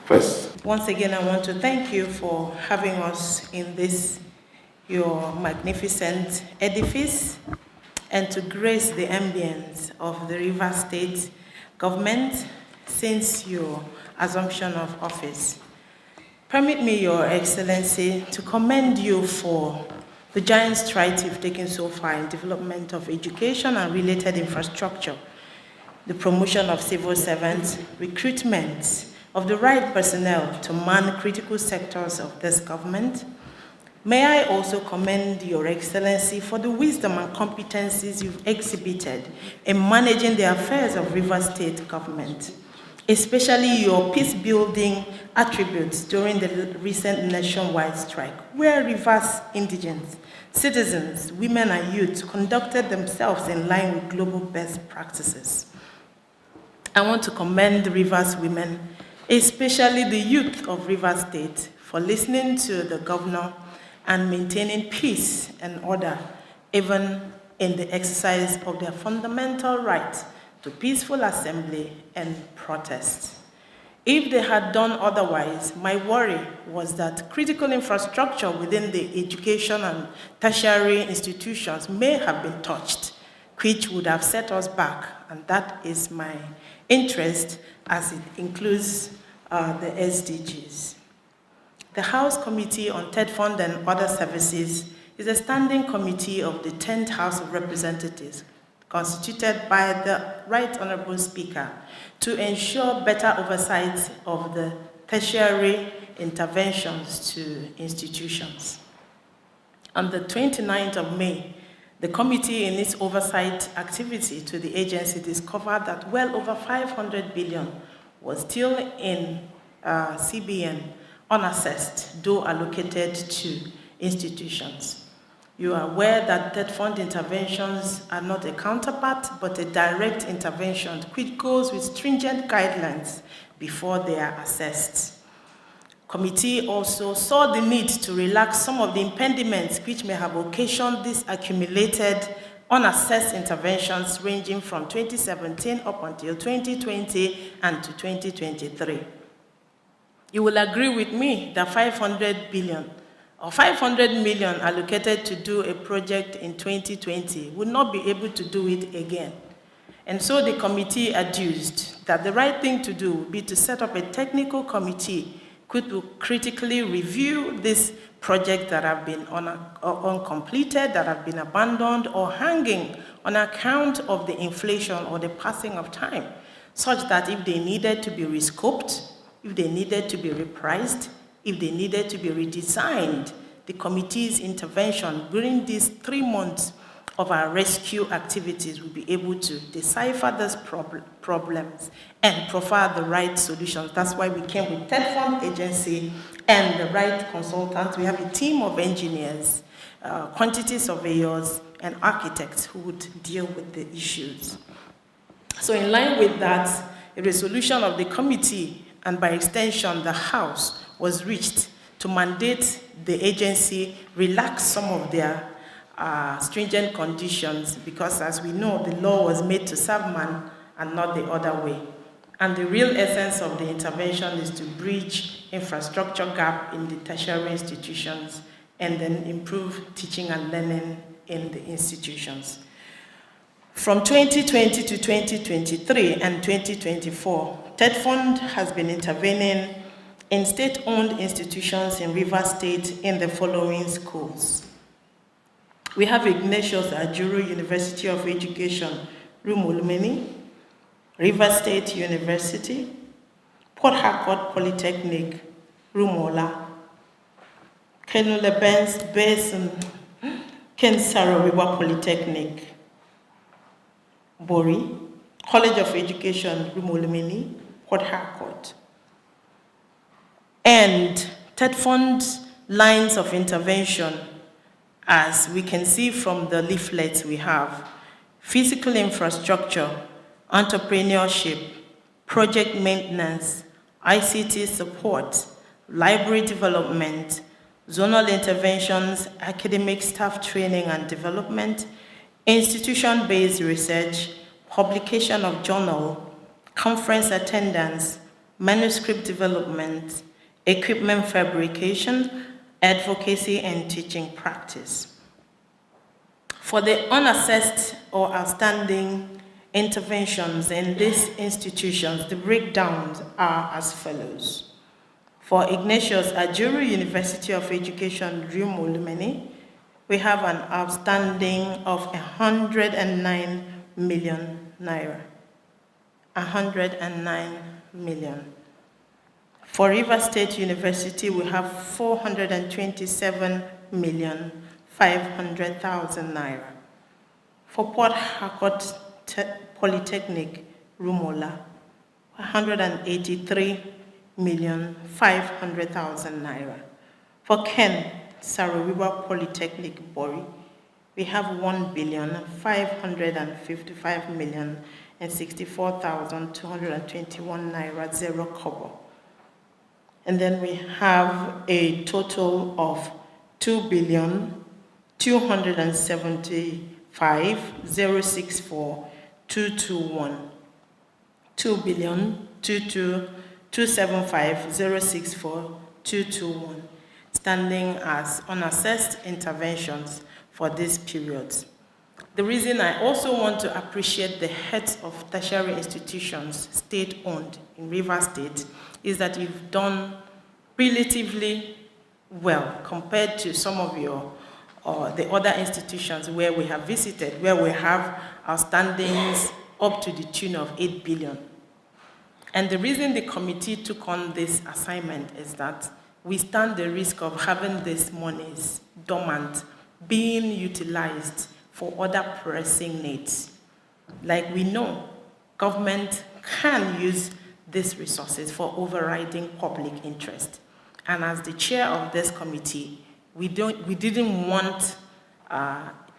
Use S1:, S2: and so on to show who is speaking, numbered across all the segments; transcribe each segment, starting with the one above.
S1: first.
S2: Once again, I want to thank you for having us in this, your magnificent edifice, and to grace the ambience of the Rivers State government since your assumption of office. Permit me, Your Excellency, to commend you for the giant strides you've taken so far in development of education and related infrastructure, the promotion of civil servants, recruitment of the right personnel to man critical sectors of this government. May I also commend Your Excellency for the wisdom and competencies you've exhibited in managing the affairs of Rivers State government, especially your peace-building attributes during the recent nationwide strike, where Rivers indigents, citizens, women, and youth conducted themselves in line with global best practices. I want to commend the Rivers women, especially the youth of Rivers State, for listening to the governor and maintaining peace and order, even in the exercise of their fundamental right to peaceful assembly and protest. If they had done otherwise, my worry was that critical infrastructure within the education and tertiary institutions may have been touched, which would have set us back, and that is my interest as it includes the SDGs. The House Committee on Tetfund and Other Services is a standing committee of the 10th House of Representatives, constituted by the Right Honorable Speaker, to ensure better oversight of the tertiary interventions to institutions. On the 29th of May, the committee in its oversight activity to the agency discovered that well over 500 billion was still in CBN unassessed, though allocated to institutions. You are aware that Tetfund interventions are not a counterpart, but a direct intervention which goes with stringent guidelines before they are assessed. Committee also saw the need to relax some of the impediments which may have occasioned these accumulated unassessed interventions ranging from 2017 up until 2020 and to 2023. You will agree with me that 500 billion or 500 million allocated to do a project in 2020 would not be able to do it again. And so the committee adduced that the right thing to do would be to set up a technical committee which will critically review these projects that have been uncompleted, that have been abandoned or hanging on account of the inflation or the passing of time, such that if they needed to be rescoped, if they needed to be repriced, if they needed to be redesigned, the committee's intervention during these 3 months of our rescue activities will be able to decipher these problems and provide the right solutions. That's why we came with Tetfund agency and the right consultants. We have a team of engineers, quantity surveyors, and architects who would deal with the issues. So in line with that, a resolution of the committee and by extension the House was reached to mandate the agency relax some of their stringent conditions, because as we know, the law was made to serve man and not the other way. And the real essence of the intervention is to bridge infrastructure gap in the tertiary institutions and then improve teaching and learning in the institutions. From 2020 to 2023 and 2024, Tetfund has been intervening in state-owned institutions in Rivers State in the following schools. We have Ignatius Ajuru University of Education, Rumulumeni, Rivers State University, Port Harcourt Polytechnic, Rumola, Kenule Basin, Kensaro River Polytechnic, Bori, College of Education, Rumulumeni, Port Harcourt. And Tetfund's lines of intervention, as we can see from the leaflets we have: physical infrastructure, entrepreneurship, project maintenance, ICT support, library development, zonal interventions, academic staff training and development, institution-based research, publication of journal, conference attendance, manuscript development, equipment fabrication, advocacy, and teaching practice. For the unassessed or outstanding interventions in these institutions, the breakdowns are as follows. For Ignatius Ajuru University of Education, Rimolumeni, we have an outstanding of 109 million naira. 109 million. For River State University, we have 427,500,000 naira. For Port Harcourt Polytechnic, Rumola, 183,500,000 naira. For Ken Sarawiwa Polytechnic, Bori, we have 1,555,064,221 naira, 0 kobo. And then we have a total of 2,275,064,221. 2,275,064,221, standing as unassessed interventions for these periods. The reason I also want to appreciate the heads of tertiary institutions, state-owned in River State, is that you've done relatively well compared to some of the other institutions where we have visited, where we have outstandings up to the tune of 8 billion. And the reason the committee took on this assignment is that we stand the risk of having these monies dormant being utilized for other pressing needs. Like we know, government can use these resources for overriding public interest. And as the chair of this committee, we didn't want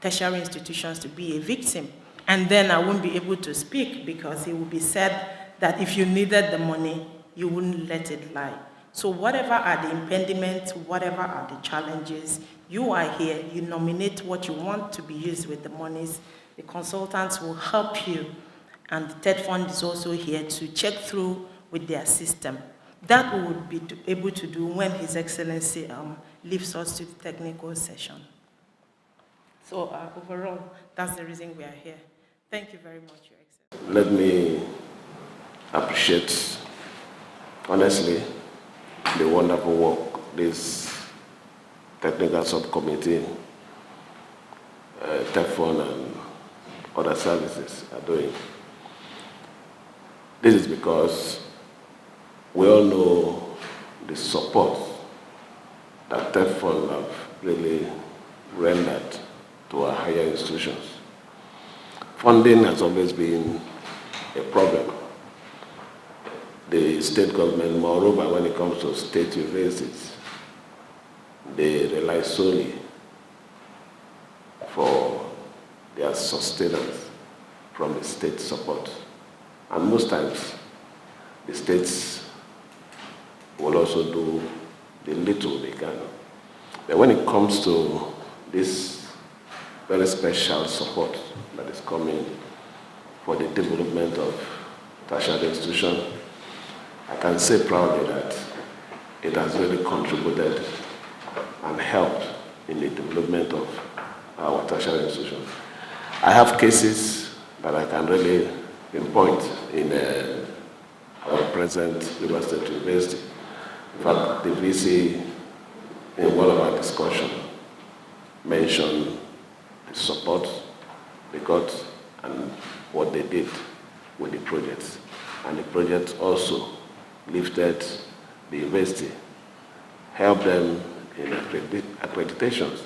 S2: tertiary institutions to be a victim. And then I won't be able to speak because it will be said that if you needed the money, you wouldn't let it lie. So whatever are the impediments, whatever are the challenges, you are here, you nominate what you want to be used with the monies. The consultants will help you, and the Tetfund is also here to check through with their system. That we would be able to do when His Excellency leaves us to the technical session. So overall, that's the reason we are here. Thank you very much, Your Excellency.
S1: Let me appreciate, honestly, the wonderful work this technical subcommittee, Tetfund and other services are doing. This is because we all know the support that Tetfund have really rendered to our higher institutions. Funding has always been a problem. The state government, moreover, when it comes to state universities, they rely solely for their sustenance from the state support. And most times, the states will also do the little they can. But when it comes to this very special support that is coming for the development of tertiary institutions, I can say proudly that it has really contributed and helped in the development of our tertiary institutions. I have cases that I can really pinpoint in our present River State University. In fact, the VC in one of our discussions mentioned the support they got and what they did with the projects. And the project also lifted the university, helped them in accreditations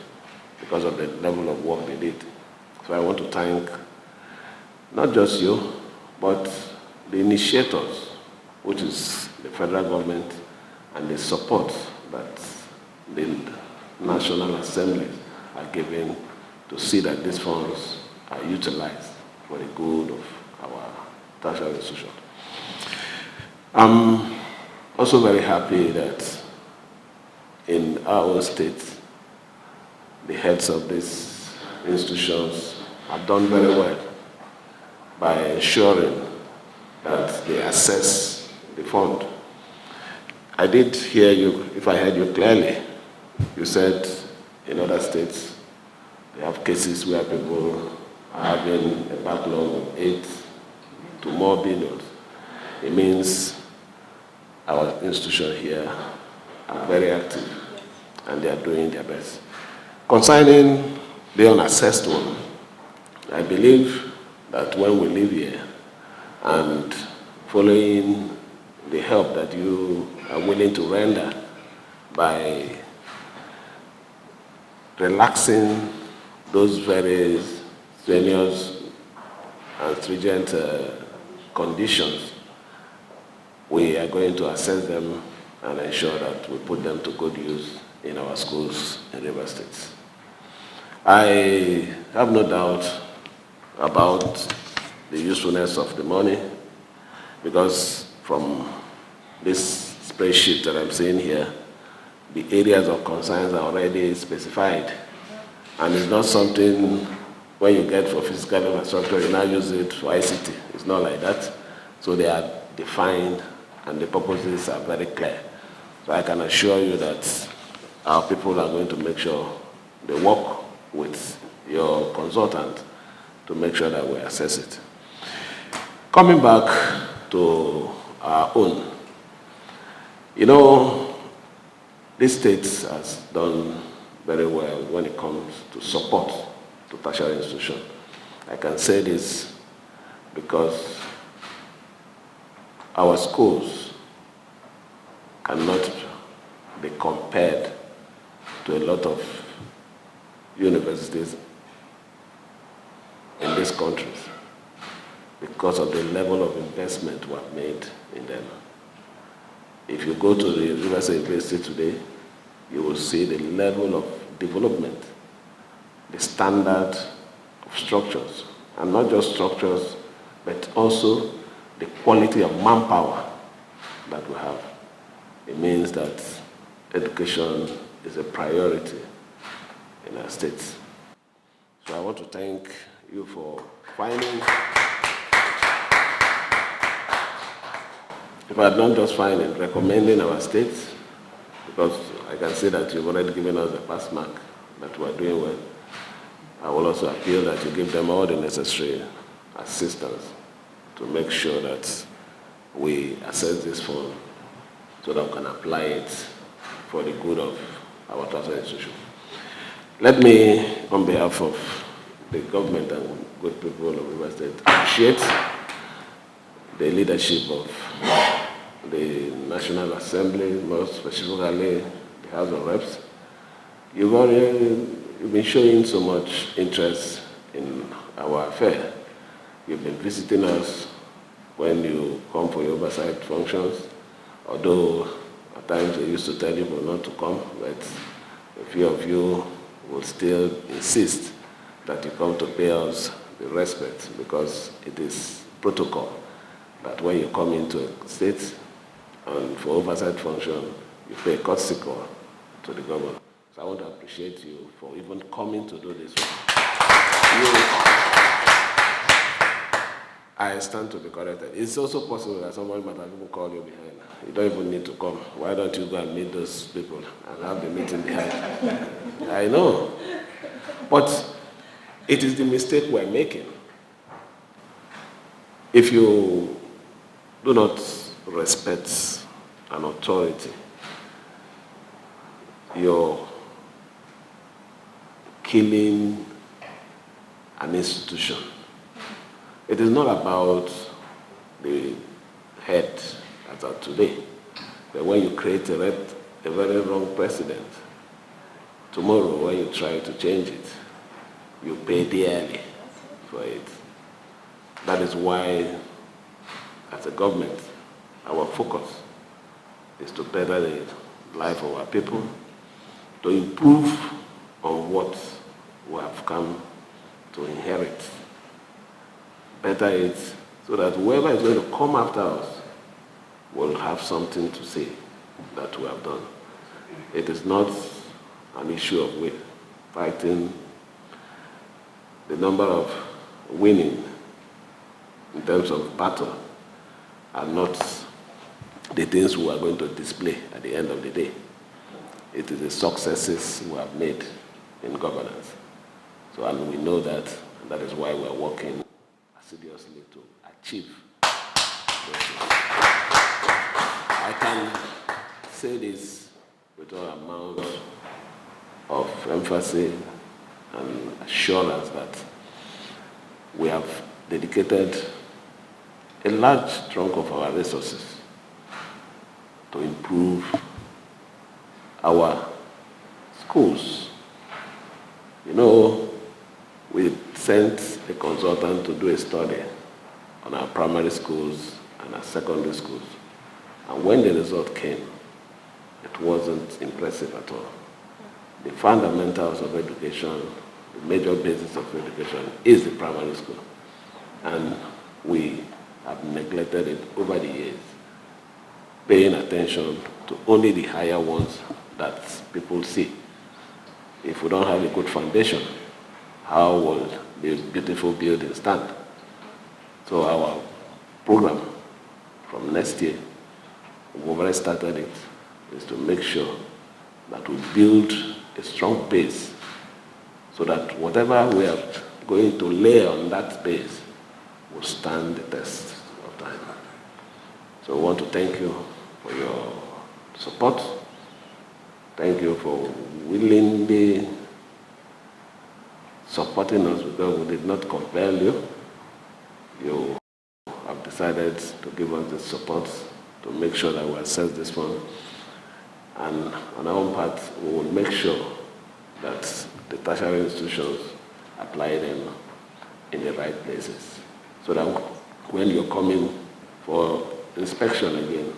S1: because of the level of work they did. So I want to thank not just you, but the initiators, which is the federal government, and the support that the National Assembly are giving to see that these funds are utilized for the good of our tertiary institution. I'm also very happy that in our own state, the heads of these institutions have done very well by ensuring that they assess the fund I did hear you, if I heard you clearly, you said in other states they have cases where people are having a backlog of 8 to more billions. It means our institution here are very active and they are doing their best. Concerning the unassessed one, I believe that when we live here and following the help that you are willing to render by relaxing those very strenuous and stringent conditions, we are going to assess them and ensure that we put them to good use in our schools in River State. I have no doubt about the usefulness of the money, because from this spreadsheet that I'm seeing here, the areas of concerns are already specified. And it's not something when you get for physical infrastructure, you now use it for ICT. It's not like that. So they are defined and the purposes are very clear. So I can assure you that our people are going to make sure they work with your consultant to make sure that we assess it. Coming back to our own, you know, this state has done very well when it comes to support to tertiary institutions. I can say this because our schools cannot be compared to a lot of universities in these countries because of the level of investment we have made in them. If you go to the University today, you will see the level of development, the standard of structures, and not just structures, but also the quality of manpower that we have. It means that education is a priority in our states. So I want to thank you for finding, if I had not just finding, recommending our states, because I can say that you've already given us a pass mark that we are doing well. I will also appeal that you give them all the necessary assistance to make sure that we assess this fund so that we can apply it for the good of our tertiary institution. Let me, on behalf of the government and good people of River State, appreciate the leadership of the National Assembly, more specifically the House of Reps. You've been showing so much interest in our affair. You've been visiting us when you come for your oversight functions, although at times they used to tell you not to come, but a few of you will still insist that you come to pay us the respect, because it is protocol that when you come into a state and for oversight function, you pay a courtesy call to the governor. So I want to appreciate you for even coming to do this. I stand to be corrected. It's also possible that somebody might have even called you behind. You don't even need to come. Why don't you go and meet those people and have the meeting behind? I know. But it is the mistake we're making. If you do not respect an authority, you're killing an institution. It is not about the head as of today, but when you create a very wrong precedent, tomorrow when you try to change it, you pay dearly for it. That is why, as a government, our focus is to better the life of our people, to improve on what we have come to inherit. Better it so that whoever is going to come after us will have something to say that we have done. It is not an issue of fighting. The number of winning in terms of battle are not the things we are going to display at the end of the day. It is the successes we have made in governance. So, and we know that, and that is why we are working assiduously to achieve those things. I can say this with all amount of emphasis and assurance that we have dedicated a large chunk of our resources to improve our schools. You know, we sent a consultant to do a study on our primary schools and our secondary schools. And when the result came, it wasn't impressive at all. The fundamentals of education, the major basis of education is the primary school. And we have neglected it over the years, paying attention to only the higher ones that people see. If we don't have a good foundation, how will the beautiful building stand? So our program from next year, we've already started it, is to make sure that we build a strong base so that whatever we are going to lay on that base will stand the test of time. So I want to thank you for your support. Thank you for willingly supporting us because we did not compel you. You have decided to give us the support to make sure that we access this fund. And on our own part, we will make sure that the tertiary institutions apply them in the right places. So that when you're coming for inspection again,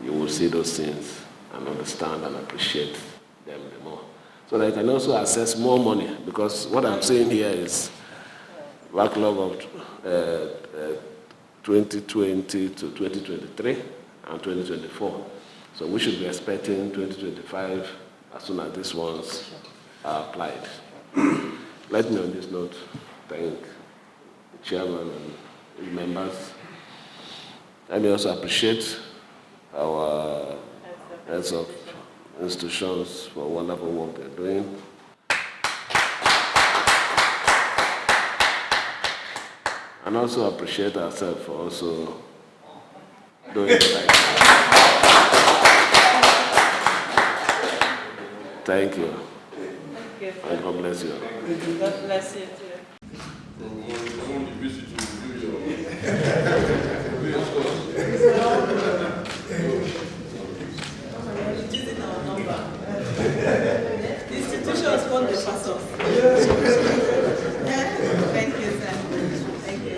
S1: you will see those things and understand and appreciate them the more. So that you can also access more money, because what I'm saying here is backlog of 2020 to 2023 and 2024. So we should be expecting 2025 as soon as these ones are applied. Let me on this note thank the chairman and his members. Let me also appreciate our heads of institutions for wonderful work they're doing. And also appreciate ourselves for also doing it right now. Thank you.
S2: Thank you.
S1: And God bless you.
S2: God bless you too. Using our number. The institutions want the person. Thank you, sir. Thank you.